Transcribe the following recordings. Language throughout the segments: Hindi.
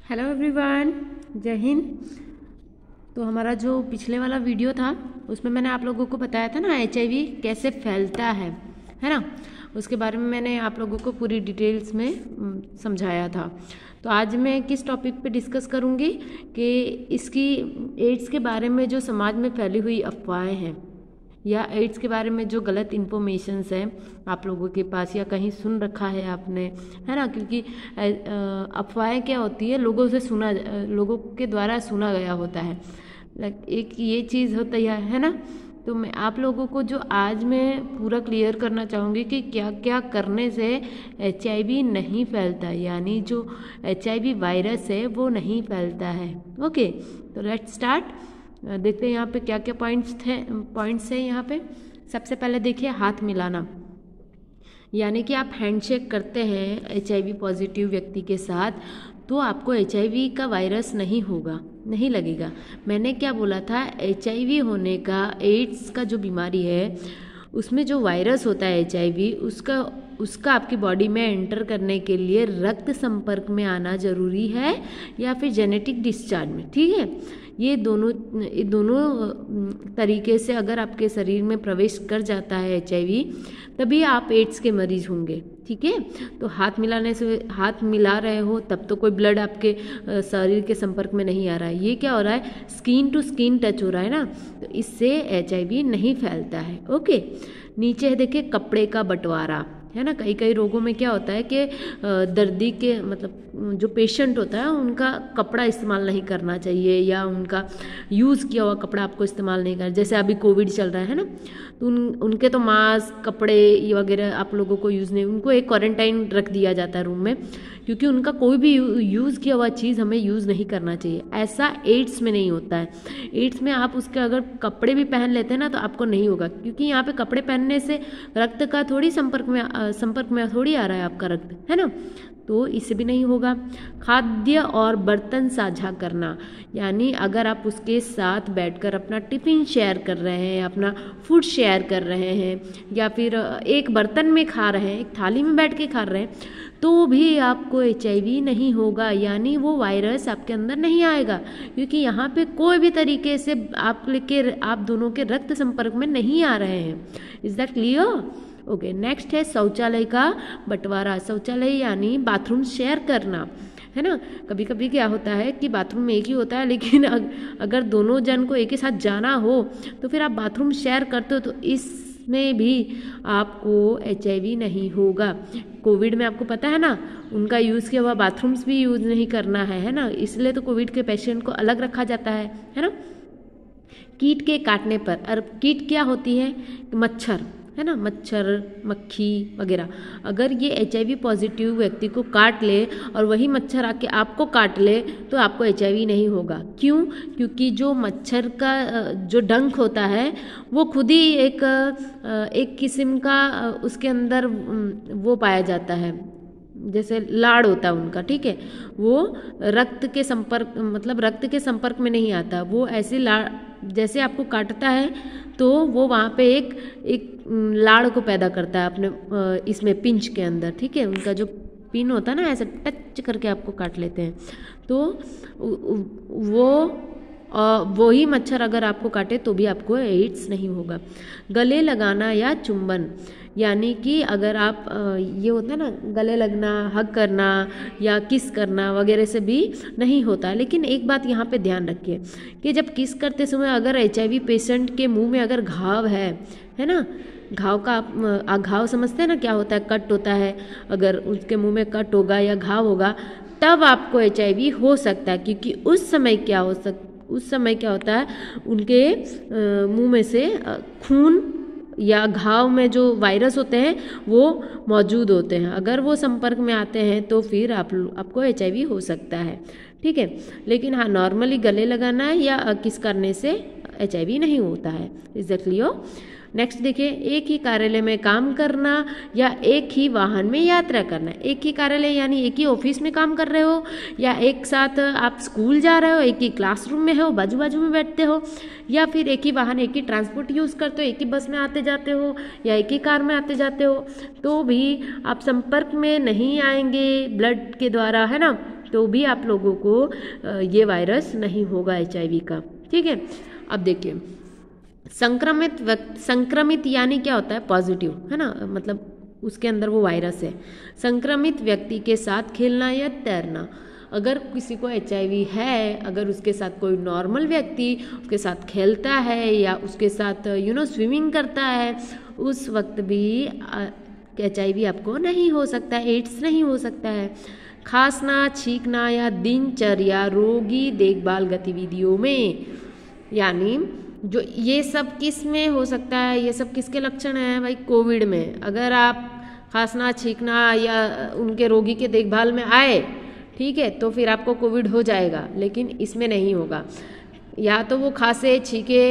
हेलो एवरीवन, जय हिंद। तो हमारा जो पिछले वाला वीडियो था उसमें मैंने आप लोगों को बताया था ना HIV कैसे फैलता है ना। उसके बारे में मैंने आप लोगों को पूरी डिटेल्स में समझाया था। तो आज मैं किस टॉपिक पे डिस्कस करूँगी कि इसकी एड्स के बारे में जो समाज में फैली हुई अफवाहें हैं या एड्स के बारे में जो गलत इन्फॉर्मेशंस है आप लोगों के पास या कहीं सुन रखा है आपने, है ना। क्योंकि अफवाहें क्या होती है, लोगों के द्वारा सुना गया होता है। एक ये चीज़ होती है ना। तो मैं आप लोगों को जो आज मैं पूरा क्लियर करना चाहूँगी कि क्या क्या करने से HIV नहीं फैलता, यानी जो HIV वायरस है वो नहीं फैलता है। ओके, तो लेट्स स्टार्ट। देखते हैं यहाँ पे क्या क्या पॉइंट्स है यहाँ पे। सबसे पहले देखिए हाथ मिलाना, यानी कि आप हैंडशेक करते हैं HIV पॉजिटिव व्यक्ति के साथ तो आपको HIV का वायरस नहीं होगा, नहीं लगेगा। मैंने क्या बोला था, HIV होने का, एड्स का जो बीमारी है उसमें जो वायरस होता है HIV, उसका आपकी बॉडी में एंटर करने के लिए रक्त संपर्क में आना जरूरी है या फिर जेनेटिक डिस्चार्ज में। ठीक है, ये दोनों तरीके से अगर आपके शरीर में प्रवेश कर जाता है HIV, तभी आप एड्स के मरीज होंगे। ठीक है, तो हाथ मिला रहे हो तब तो कोई ब्लड आपके शरीर के संपर्क में नहीं आ रहा है। ये क्या हो रहा है, स्किन टू स्किन टच हो रहा है ना, तो इससे HIV नहीं फैलता है। ओके, नीचे है देखिए कपड़े का बंटवारा, है ना। कई रोगों में क्या होता है कि दर्दी के मतलब जो पेशेंट होता है उनका कपड़ा इस्तेमाल नहीं करना चाहिए या उनका यूज़ किया हुआ कपड़ा आपको इस्तेमाल नहीं करना। जैसे अभी कोविड चल रहा है ना, तो उनके तो मास्क, कपड़े वगैरह आप लोगों को यूज़ नहीं, उनको एक क्वारंटाइन रख दिया जाता है रूम में, क्योंकि उनका कोई भी यूज़ किया हुआ चीज़ हमें यूज़ नहीं करना चाहिए। ऐसा एड्स में नहीं होता है। एड्स में आप उसके अगर कपड़े भी पहन लेते हैं ना तो आपको नहीं होगा, क्योंकि यहाँ पे कपड़े पहनने से रक्त का थोड़ी संपर्क में थोड़ी आ रहा है आपका रक्त, है ना, तो इससे भी नहीं होगा। खाद्य और बर्तन साझा करना, यानी अगर आप उसके साथ बैठकर अपना टिफ़िन शेयर कर रहे हैं, अपना फूड शेयर कर रहे हैं या फिर एक बर्तन में खा रहे हैं, एक थाली में बैठ के खा रहे हैं, तो भी आपको HIV नहीं होगा, यानी वो वायरस आपके अंदर नहीं आएगा, क्योंकि यहाँ पे कोई भी तरीके से आप दोनों के रक्त संपर्क में नहीं आ रहे हैं। Is that clear? Okay, next है शौचालय का बंटवारा। शौचालय यानी बाथरूम शेयर करना, है ना। कभी कभी क्या होता है कि बाथरूम में एक ही होता है, लेकिन अगर दोनों जन को एक ही साथ जाना हो तो फिर आप बाथरूम शेयर करते हो, तो इसमें भी आपको HIV नहीं होगा। कोविड में आपको पता है ना, उनका यूज़ किया हुआ बाथरूम्स भी यूज़ नहीं करना है ना, इसलिए तो कोविड के पेशेंट को अलग रखा जाता है ना। कीट के काटने पर, और कीट क्या होती है, मच्छर, है ना, मच्छर, मक्खी वगैरह। अगर ये HIV पॉजिटिव व्यक्ति को काट ले और वही मच्छर आके आपको काट ले तो आपको HIV नहीं होगा। क्यों? क्योंकि जो मच्छर का जो डंक होता है वो खुद ही एक किस्म का उसके अंदर वो पाया जाता है, जैसे लाड़ होता है उनका। ठीक है, वो रक्त के संपर्क में नहीं आता, वो ऐसे लाड़ जैसे आपको काटता है तो वो वहाँ पे एक लाड़ को पैदा करता है अपने इसमें पिंच के अंदर। ठीक है, उनका जो पिन होता है ना, ऐसे टच करके आपको काट लेते हैं, तो वो ही मच्छर अगर आपको काटे तो भी आपको एड्स नहीं होगा। गले लगाना या चुंबन, यानी कि अगर आप ये होता है ना, गले लगना, हग करना या किस करना वगैरह से भी नहीं होता। लेकिन एक बात यहाँ पे ध्यान रखिए कि जब किस करते समय अगर HIV पेशेंट के मुंह में अगर घाव है ना, घाव समझते हैं ना क्या होता है, कट होता है, अगर उसके मुंह में कट होगा या घाव होगा तब आपको HIV हो सकता है, क्योंकि उस समय क्या होता है, उनके मुंह में से खून या घाव में जो वायरस होते हैं वो मौजूद होते हैं। अगर वो संपर्क में आते हैं तो फिर आपको HIV हो सकता है। ठीक है, लेकिन हाँ, नॉर्मली गले लगाना या किस करने से HIV नहीं होता है। Is that clear? नेक्स्ट देखिए, एक ही कार्यालय में काम करना या एक ही वाहन में यात्रा करना। एक ही कार्यालय यानी एक ही ऑफिस में काम कर रहे हो, या एक साथ आप स्कूल जा रहे हो, एक ही क्लासरूम में हो, बाजू बाजू में बैठते हो, या फिर एक ही वाहन, एक ही ट्रांसपोर्ट यूज़ करते हो, एक ही बस में आते जाते हो या एक ही कार में आते जाते हो, तो भी आप संपर्क में नहीं आएंगे ब्लड के द्वारा, है ना। तो भी आप लोगों को ये वायरस नहीं होगा HIV का, ठीक है। अब देखिए संक्रमित यानी क्या होता है, पॉजिटिव, है ना, मतलब उसके अंदर वो वायरस है। संक्रमित व्यक्ति के साथ खेलना या तैरना, अगर किसी को HIV है, अगर उसके साथ कोई नॉर्मल व्यक्ति उसके साथ खेलता है या उसके साथ स्विमिंग करता है, उस वक्त भी HIV आपको नहीं हो सकता, एड्स नहीं हो सकता है। खांसना, छींकना या दिनचर्या रोगी देखभाल गतिविधियों में, यानी जो ये सब किस में हो सकता है, ये सब किसके लक्षण हैं भाई, कोविड में। अगर आप खांसना, छींकना या उनके रोगी के देखभाल में आए, ठीक है, तो फिर आपको कोविड हो जाएगा, लेकिन इसमें नहीं होगा। या तो वो खांसे, छींके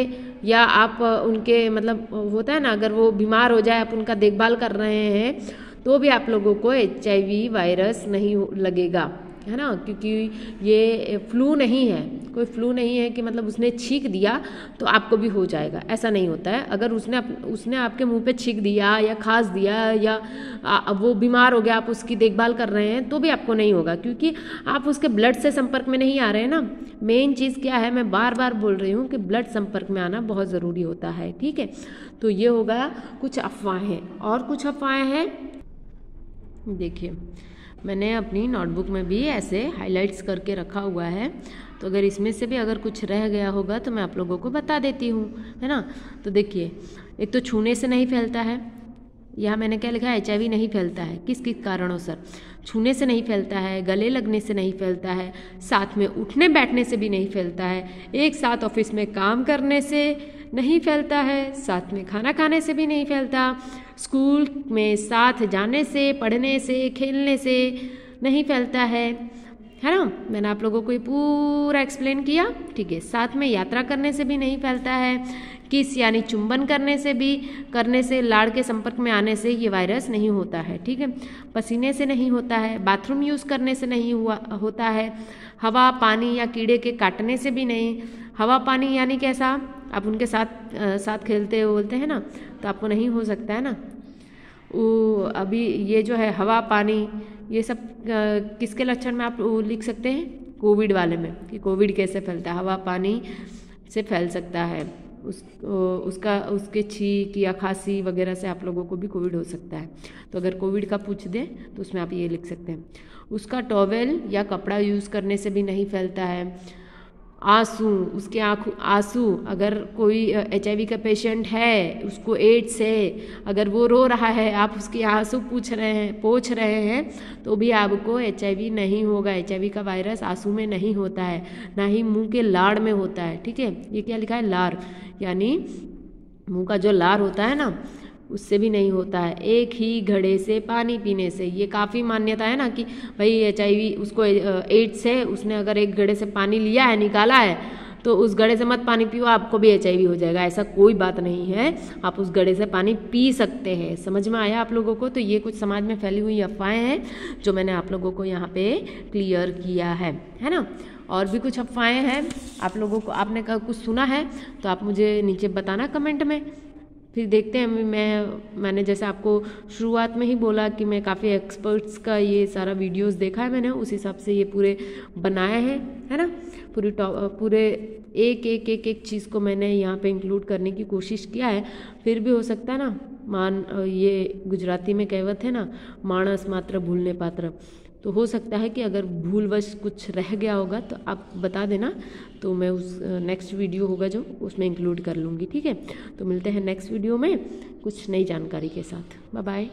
या आप उनके मतलब होता है ना, अगर वो बीमार हो जाए, आप उनका देखभाल कर रहे हैं, तो भी आप लोगों को HIV वायरस नहीं लगेगा, है ना, क्योंकि ये फ्लू नहीं है, कोई फ्लू नहीं है कि मतलब उसने छींक दिया तो आपको भी हो जाएगा, ऐसा नहीं होता है। अगर उसने आपके मुंह पे छींक दिया या खांस दिया या वो बीमार हो गया, आप उसकी देखभाल कर रहे हैं, तो भी आपको नहीं होगा, क्योंकि आप उसके ब्लड से संपर्क में नहीं आ रहे हैं ना। मेन चीज़ क्या है, मैं बार बार बोल रही हूँ कि ब्लड संपर्क में आना बहुत ज़रूरी होता है, ठीक है। तो ये होगा कुछ अफवाहें, और कुछ अफवाहें हैं, देखिए मैंने अपनी नोटबुक में भी ऐसे हाइलाइट्स करके रखा हुआ है, तो अगर इसमें से भी अगर कुछ रह गया होगा तो मैं आप लोगों को बता देती हूँ, है ना। तो देखिए, एक तो छूने से नहीं फैलता है, यहाँ मैंने क्या लिखा है, HIV नहीं फैलता है। किस किस कारणों से? छूने से नहीं फैलता है, गले लगने से नहीं फैलता है, साथ में उठने बैठने से भी नहीं फैलता है, एक साथ ऑफिस में काम करने से नहीं फैलता है, साथ में खाना खाने से भी नहीं फैलता, स्कूल में साथ जाने से, पढ़ने से, खेलने से नहीं फैलता है ना। मैंने आप लोगों को ये पूरा एक्सप्लेन किया, ठीक है। साथ में यात्रा करने से भी नहीं फैलता है, किस यानी चुंबन करने से लाड़ के संपर्क में आने से ये वायरस नहीं होता है, ठीक है। पसीने से नहीं होता है, बाथरूम यूज़ करने से नहीं होता है, हवा, पानी या कीड़े के काटने से भी नहीं। हवा पानी यानी कैसा, आप उनके साथ खेलते बोलते हैं ना, तो आपको नहीं हो सकता है ना। अभी ये जो है हवा पानी, ये सब किसके लक्षण में आप लिख सकते हैं, कोविड वाले में, कि कोविड कैसे फैलता है, हवा पानी से फैल सकता है, उसके छींक या खांसी वगैरह से आप लोगों को भी कोविड हो सकता है। तो अगर कोविड का पूछ दें तो उसमें आप ये लिख सकते हैं। उसका टॉवेल या कपड़ा यूज़ करने से भी नहीं फैलता है। उसके आंसू, अगर कोई HIV का पेशेंट है, उसको एड्स है, अगर वो रो रहा है, आप उसके आंसू पोंछ रहे हैं, तो भी आपको HIV नहीं होगा। HIV का वायरस आंसू में नहीं होता है, ना ही मुंह के लार में होता है, ठीक है। ये क्या लिखा है, लार, यानी मुंह का जो लार होता है ना, उससे भी नहीं होता है। एक ही घड़े से पानी पीने से, ये काफ़ी मान्यता है ना कि भाई HIV उसको एड्स है, उसने अगर एक घड़े से पानी लिया है, निकाला है, तो उस घड़े से मत पानी पियो, आपको भी HIV हो जाएगा, ऐसा कोई बात नहीं है। आप उस घड़े से पानी पी सकते हैं। समझ में आया आप लोगों को? तो ये कुछ समाज में फैली हुई अफवाहें हैं जो मैंने आप लोगों को यहाँ पे क्लियर किया है ना। और भी कुछ अफवाहें हैं आप लोगों को, आपने कुछ सुना है तो आप मुझे नीचे बताना कमेंट में, फिर देखते हैं। मैंने जैसे आपको शुरुआत में ही बोला कि मैं काफ़ी एक्सपर्ट्स का ये सारा वीडियोस देखा है मैंने, उस हिसाब से ये पूरे बनाए हैं, है ना। पूरे एक चीज़ को मैंने यहाँ पे इंक्लूड करने की कोशिश किया है। फिर भी हो सकता है ना, ये गुजराती में कहावत है ना, मानस मात्र भूलने पात्र, तो हो सकता है कि अगर भूलवश कुछ रह गया होगा तो आप बता देना, तो मैं उस नेक्स्ट वीडियो होगा जो उसमें इंक्लूड कर लूँगी, ठीक है। तो मिलते हैं नेक्स्ट वीडियो में कुछ नई जानकारी के साथ। Bye bye.